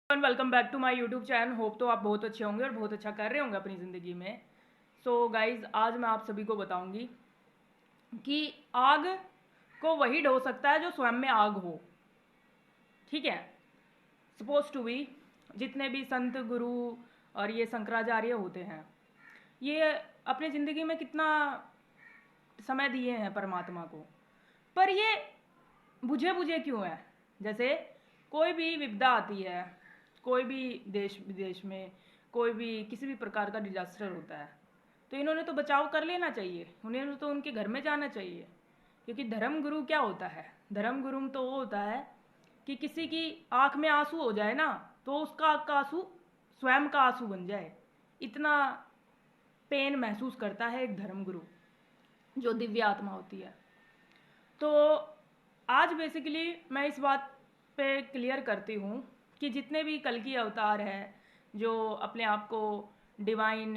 Welcome back to my YouTube channel. Hope तो आप बहुत अच्छे होंगे और बहुत अच्छा कर रहे होंगे अपनी ज़िंदगी में। सो गाइज, आज मैं आप सभी को बताऊंगी कि आग को वही ढो सकता है जो स्वयं में आग हो। ठीक है। सपोज टू बी जितने भी संत गुरु और ये शंकराचार्य होते हैं, ये अपनी ज़िंदगी में कितना समय दिए हैं परमात्मा को, पर ये बुझे बुझे क्यों है। जैसे कोई भी विपदा आती है, कोई भी देश विदेश में कोई भी किसी भी प्रकार का डिजास्टर होता है, तो इन्होंने तो बचाव कर लेना चाहिए, उन्हें तो उनके घर में जाना चाहिए। क्योंकि धर्म गुरु क्या होता है? धर्म गुरु तो वो होता है कि किसी की आंख में आंसू हो जाए ना, तो उसका आंख का आंसू स्वयं का आंसू बन जाए। इतना पेन महसूस करता है एक धर्म गुरु, जो दिव्य आत्मा होती है। तो आज बेसिकली मैं इस बात पे क्लियर करती हूँ कि जितने भी कल की अवतार हैं जो अपने आप को डिवाइन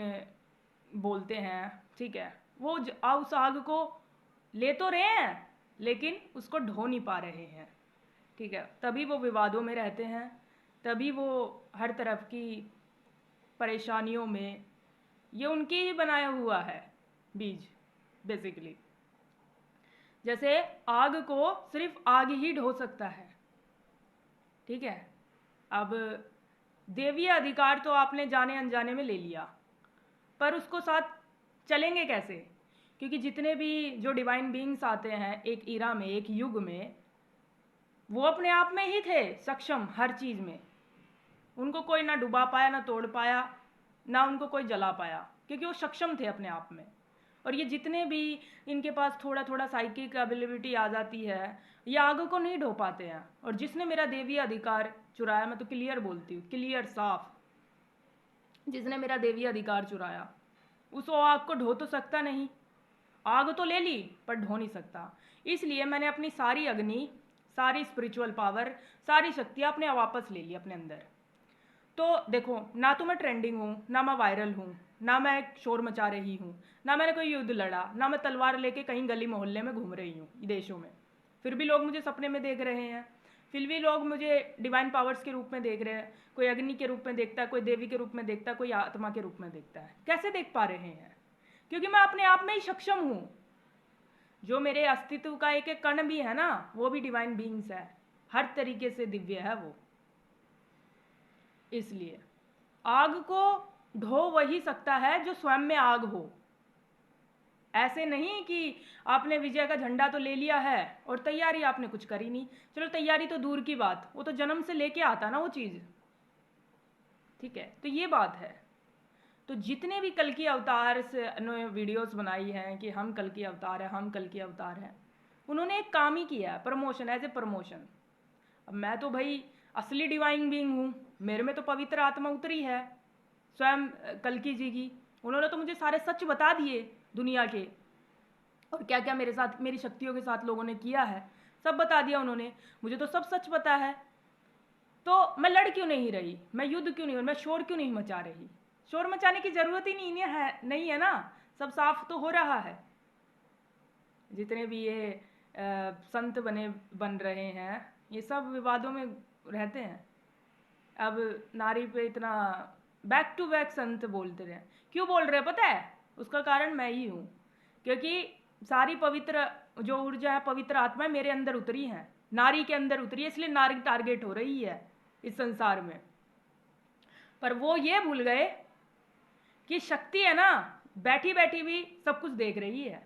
बोलते हैं, ठीक है, वो उस आग को ले तो रहे हैं लेकिन उसको ढो नहीं पा रहे हैं। ठीक है, तभी वो विवादों में रहते हैं, तभी वो हर तरफ की परेशानियों में, ये उनकी ही बनाया हुआ है बीज बेसिकली। जैसे आग को सिर्फ आग ही ढो सकता है। ठीक है। अब देवीय अधिकार तो आपने जाने अनजाने में ले लिया, पर उसको साथ चलेंगे कैसे? क्योंकि जितने भी जो डिवाइन बीइंग्स आते हैं एक इरा में, एक युग में, वो अपने आप में ही थे सक्षम हर चीज़ में। उनको कोई ना डुबा पाया, ना तोड़ पाया, ना उनको कोई जला पाया, क्योंकि वो सक्षम थे अपने आप में। और ये जितने भी इनके पास थोड़ा थोड़ा साइकिक एबिलिटी आ जाती है, ये आग को नहीं ढो पाते हैं। और जिसने मेरा देवी अधिकार चुराया, मैं तो क्लियर बोलती हूँ, क्लियर साफ, जिसने मेरा देवी अधिकार चुराया उस आग को ढो तो सकता नहीं। आग तो ले ली पर ढो नहीं सकता। इसलिए मैंने अपनी सारी अग्नि, सारी स्पिरिचुअल पावर, सारी शक्तियाँ अपने वापस ले ली अपने अंदर। तो देखो, ना तो मैं ट्रेंडिंग हूँ, ना मैं वायरल हूँ, ना मैं शोर मचा रही हूँ, ना मैंने कोई युद्ध लड़ा, ना मैं तलवार लेके कहीं गली मोहल्ले में घूम रही हूँ देशों में। फिर भी लोग मुझे सपने में देख रहे हैं, फिर भी लोग मुझे डिवाइन पावर्स के रूप में देख रहे हैं। कोई अग्नि के रूप में देखता है, कोई देवी के रूप में देखता है, कोई आत्मा के रूप में देखता है। कैसे देख पा रहे हैं? क्योंकि मैं अपने आप में ही सक्षम हूँ। जो मेरे अस्तित्व का एक एक कण भी है ना, वो भी डिवाइन बीइंग्स है, हर तरीके से दिव्य है वो। इसलिए आग को ढो वही सकता है जो स्वयं में आग हो। ऐसे नहीं कि आपने विजय का झंडा तो ले लिया है और तैयारी आपने कुछ करी नहीं। चलो तैयारी तो दूर की बात, वो तो जन्म से लेके आता ना वो चीज़। ठीक है, तो ये बात है। तो जितने भी कल की अवतार से वीडियोस बनाई हैं कि हम कल की अवतार हैं, हम कल की अवतार हैं, उन्होंने एक काम ही किया है, प्रमोशन, एज ए प्रमोशन। अब मैं तो भाई असली डिवाइन बीइंग हूँ, मेरे में तो पवित्र आत्मा उतरी है स्वयं कल्कि जी की। उन्होंने तो मुझे सारे सच बता दिए दुनिया के, और क्या क्या मेरे साथ, मेरी शक्तियों के साथ लोगों ने किया है, सब बता दिया उन्होंने। मुझे तो सब सच पता है। तो मैं लड़ क्यों नहीं रही, मैं युद्ध क्यों नहीं, मैं शोर क्यों नहीं मचा रही? शोर मचाने की जरूरत ही नहीं है ना। सब साफ तो हो रहा है। जितने भी ये संत बन रहे हैं, ये सब विवादों में रहते हैं। अब नारी पे इतना बैक टू बैक संत बोलते रहे, क्यों बोल रहे हैं पता है? उसका कारण मैं ही हूँ। क्योंकि सारी पवित्र जो ऊर्जा है, पवित्र आत्मा मेरे अंदर उतरी है, नारी के अंदर उतरी है, इसलिए नारी टारगेट हो रही है इस संसार में। पर वो ये भूल गए कि शक्ति है ना, बैठी बैठी भी सब कुछ देख रही है।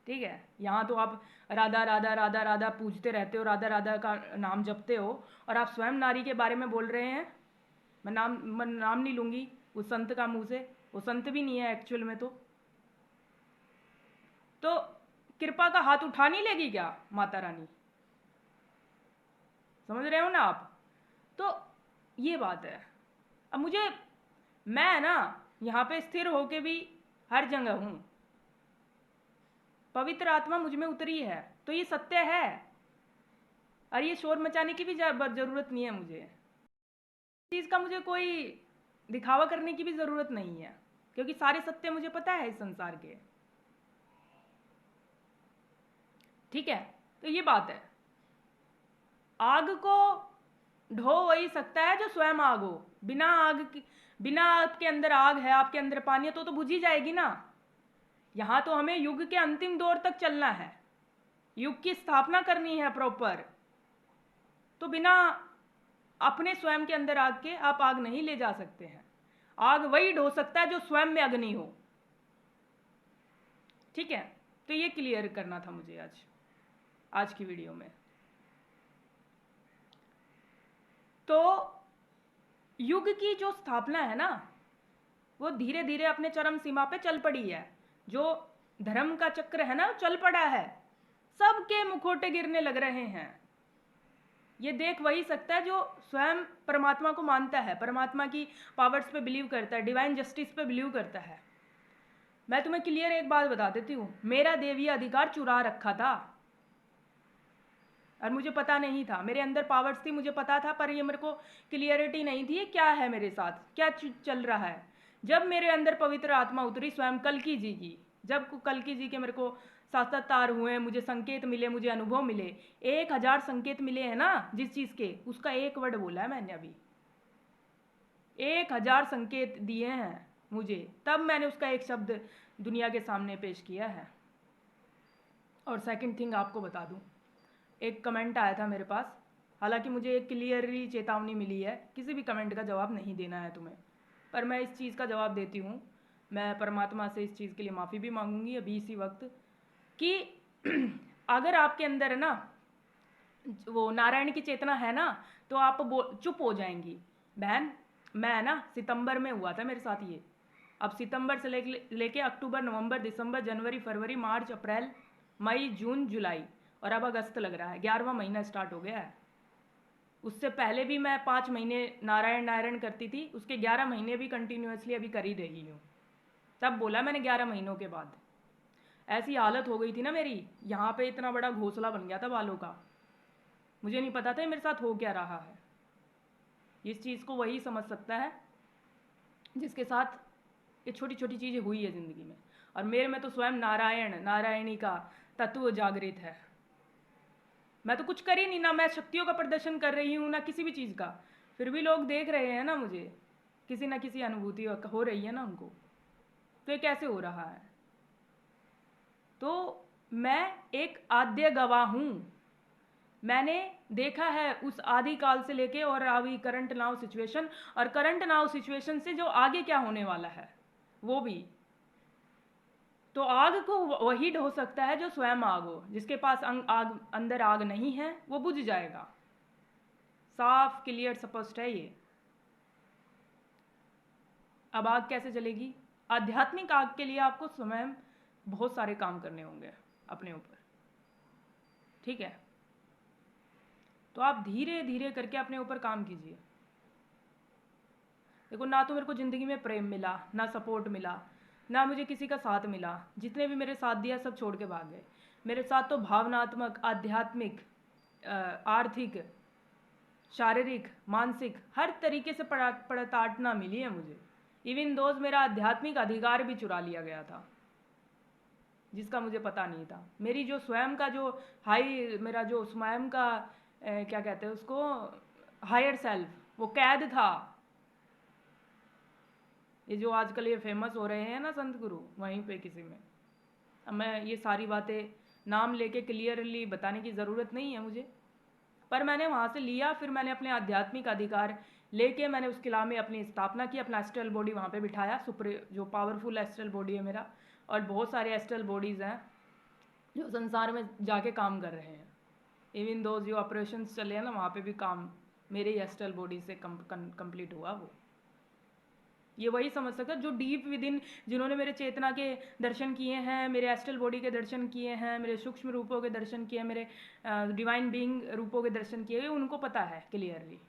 ठीक है, यहाँ तो आप राधा राधा राधा राधा पूजते रहते हो, राधा राधा का नाम जपते हो, और आप स्वयं नारी के बारे में बोल रहे हैं। मैं नाम नहीं लूंगी उस संत का मुंह से, वो संत भी नहीं है एक्चुअल में। तो कृपा का हाथ उठा नहीं लेगी क्या माता रानी? समझ रहे हो ना आप? तो ये बात है। अब मुझे, मैं ना यहाँ पे स्थिर होके भी हर जगह हूँ, पवित्र आत्मा मुझ में उतरी है, तो ये सत्य है। और ये शोर मचाने की भी जरूरत नहीं है मुझे। चीज़ का मुझे कोई दिखावा करने की भी ज़रूरत नहीं है, क्योंकि सारे सत्य मुझे पता है इस संसार के। ठीक है, तो ये बात है। आग को ढो वही सकता है जो स्वयं आग हो। बिना आग की, बिना आपके अंदर आग है, आपके अंदर पानी है, तो बुझ ही जाएगी ना। यहां तो हमें युग के अंतिम दौर तक चलना है, युग की स्थापना करनी है प्रॉपर। तो बिना अपने स्वयं के अंदर आग के आप आग नहीं ले जा सकते हैं। आग वही ढो सकता है जो स्वयं में अग्नि हो। ठीक है, तो ये क्लियर करना था मुझे आज की वीडियो में। तो युग की जो स्थापना है ना, वो धीरे धीरे अपने चरम सीमा पे चल पड़ी है। जो धर्म का चक्र है ना, चल पड़ा है, सबके मुखौटे गिरने लग रहे हैं। ये देख वही सकता है जो स्वयं परमात्मा को मानता है, परमात्मा की पावर्स पे बिलीव करता है, डिवाइन जस्टिस पे बिलीव करता है। मैं तुम्हें क्लियर एक बात बता देती हूँ, मेरा देवीय अधिकार चुरा रखा था और मुझे पता नहीं था। मेरे अंदर पावर्स थी, मुझे पता था, पर ये मेरे को क्लियरिटी नहीं थी क्या है मेरे साथ, क्या चल रहा है। जब मेरे अंदर पवित्र आत्मा उतरी स्वयं कल्कि जी की, जब कल्कि जी के मेरे को साक्षात्कार हुए, मुझे संकेत मिले, मुझे अनुभव मिले, 1000 संकेत मिले हैं ना जिस चीज़ के, उसका एक वर्ड बोला है मैंने अभी। 1000 संकेत दिए हैं मुझे, तब मैंने उसका एक शब्द दुनिया के सामने पेश किया है। और सेकंड थिंग आपको बता दूं, एक कमेंट आया था मेरे पास, हालांकि मुझे एक क्लियरली चेतावनी मिली है, किसी भी कमेंट का जवाब नहीं देना है तुम्हें, पर मैं इस चीज़ का जवाब देती हूँ। मैं परमात्मा से इस चीज़ के लिए माफ़ी भी मांगूंगी अभी इसी वक्त, कि अगर आपके अंदर है ना वो नारायण की चेतना है ना, तो आप चुप हो जाएंगी। बहन, मैं ना सितंबर में हुआ था मेरे साथ ये, अब सितंबर से लेके अक्टूबर, नवंबर, दिसंबर, जनवरी, फरवरी, मार्च, अप्रैल, मई, जून, जुलाई, और अब अगस्त लग रहा है, 11वां महीना स्टार्ट हो गया है। उससे पहले भी मैं 5 महीने नारायण नारायण करती थी, उसके 11 महीने भी कंटिन्यूसली अभी कर ही रही हूँ। तब बोला मैंने 11 महीनों के बाद। ऐसी हालत हो गई थी ना मेरी, यहाँ पे इतना बड़ा घोंसला बन गया था बालों का, मुझे नहीं पता था मेरे साथ हो क्या रहा है। इस चीज़ को वही समझ सकता है जिसके साथ ये छोटी छोटी चीज़ें हुई है ज़िंदगी में। और मेरे में तो स्वयं नारायण नारायणी का तत्व जागृत है। मैं तो कुछ कर ही नहीं, ना मैं शक्तियों का प्रदर्शन कर रही हूँ ना किसी भी चीज़ का, फिर भी लोग देख रहे हैं ना मुझे, किसी ना किसी अनुभूति हो रही है ना उनको। तो ये कैसे हो रहा है? तो मैं एक आद्य गवाह हूँ। मैंने देखा है उस आदि काल से लेके और अभी करंट नाउ सिचुएशन, और करंट नाउ सिचुएशन से जो आगे क्या होने वाला है वो भी। तो आग को वही ढो सकता है जो स्वयं आग हो। जिसके पास आग अंदर आग नहीं है वो बुझ जाएगा। साफ क्लियर स्पष्ट है ये। अब आग कैसे जलेगी? आध्यात्मिक आग के लिए आपको स्वयं बहुत सारे काम करने होंगे अपने ऊपर। ठीक है, तो आप धीरे धीरे करके अपने ऊपर काम कीजिए। देखो, ना तो मेरे को ज़िंदगी में प्रेम मिला, ना सपोर्ट मिला, ना मुझे किसी का साथ मिला। जितने भी मेरे साथ दिया सब छोड़ के भाग गए। मेरे साथ तो भावनात्मक, आध्यात्मिक, आर्थिक, शारीरिक, मानसिक हर तरीके से पड़ताड़ना मिली है मुझे। इवन दोस्त मेरा आध्यात्मिक अधिकार भी चुरा लिया गया था जिसका मुझे पता नहीं था। मेरी जो स्वयं का जो मेरा जो स्वयं का क्या कहते हैं उसको, हायर सेल्फ, वो कैद था। ये जो आजकल ये फेमस हो रहे हैं ना संत गुरु, वहीं पे किसी में। अब मैं ये सारी बातें नाम लेके क्लियरली बताने की ज़रूरत नहीं है मुझे, पर मैंने वहाँ से लिया। फिर मैंने अपने आध्यात्मिक अधिकार लेके मैंने उस किला में अपनी स्थापना की, अपना एस्ट्रल बॉडी वहाँ पे बिठाया। जो पावरफुल एस्ट्रल बॉडी है मेरा, और बहुत सारे एस्ट्रल बॉडीज़ हैं जो संसार में जाके काम कर रहे हैं। इवन दो जो ऑपरेशंस चले हैं ना, वहाँ पे भी काम मेरे ही एस्ट्रल बॉडी से कंप्लीट हुआ। वो ये वही समझ सकता जो डीप विद इन, जिन्होंने मेरे चेतना के दर्शन किए हैं, मेरे एस्ट्रल बॉडी के दर्शन किए हैं, मेरे सूक्ष्म रूपों के दर्शन किए, मेरे डिवाइन बीइंग रूपों के दर्शन किए हैं, उनको पता है क्लियरली।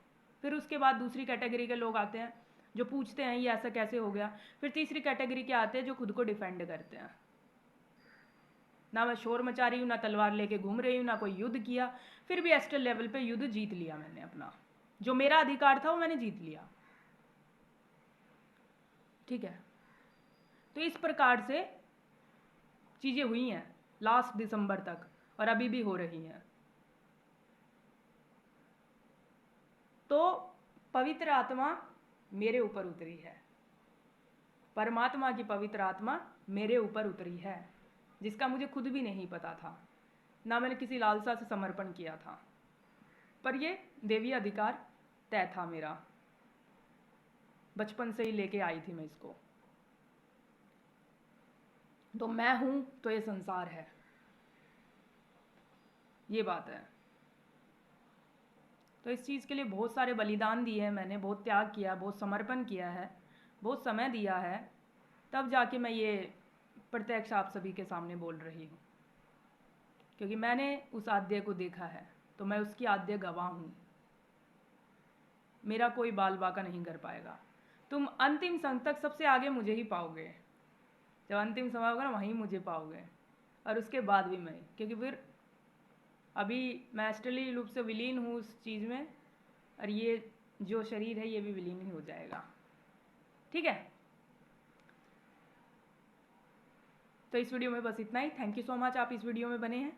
फिर उसके बाद दूसरी कैटेगरी के लोग आते हैं जो पूछते हैं ये ऐसा कैसे हो गया। फिर तीसरी कैटेगरी के आते हैं जो खुद को डिफेंड करते हैं। ना मैं शोर मचा रही हूँ, ना तलवार लेके घूम रही हूँ, ना कोई युद्ध किया, फिर भी एस्ट्रल लेवल पे युद्ध जीत लिया मैंने। अपना जो मेरा अधिकार था वो मैंने जीत लिया। ठीक है, तो इस प्रकार से चीज़ें हुई हैं लास्ट दिसंबर तक, और अभी भी हो रही हैं। तो पवित्र आत्मा मेरे ऊपर उतरी है, परमात्मा की पवित्र आत्मा मेरे ऊपर उतरी है, जिसका मुझे खुद भी नहीं पता था, ना मैंने किसी लालसा से समर्पण किया था, पर ये देवी अधिकार तय था मेरा, बचपन से ही लेके आई थी मैं इसको। तो मैं हूं तो ये संसार है, ये बात है। तो इस चीज़ के लिए बहुत सारे बलिदान दिए हैं मैंने, बहुत त्याग किया, बहुत समर्पण किया है, बहुत समय दिया है, तब जाके मैं ये प्रत्यक्ष आप सभी के सामने बोल रही हूँ, क्योंकि मैंने उस आद्य को देखा है, तो मैं उसकी आद्य गवाह हूँ। मेरा कोई बाल बाका नहीं कर पाएगा। तुम अंतिम संग तक सबसे आगे मुझे ही पाओगे, जब अंतिम समय होगा ना वहीं मुझे पाओगे, और उसके बाद भी मैं, क्योंकि फिर अभी मैं एस्ट्रली रूप से विलीन हूँ उस चीज़ में, और ये जो शरीर है ये भी विलीन ही हो जाएगा। ठीक है, तो इस वीडियो में बस इतना ही। थैंक यू सो मच, आप इस वीडियो में बने हैं।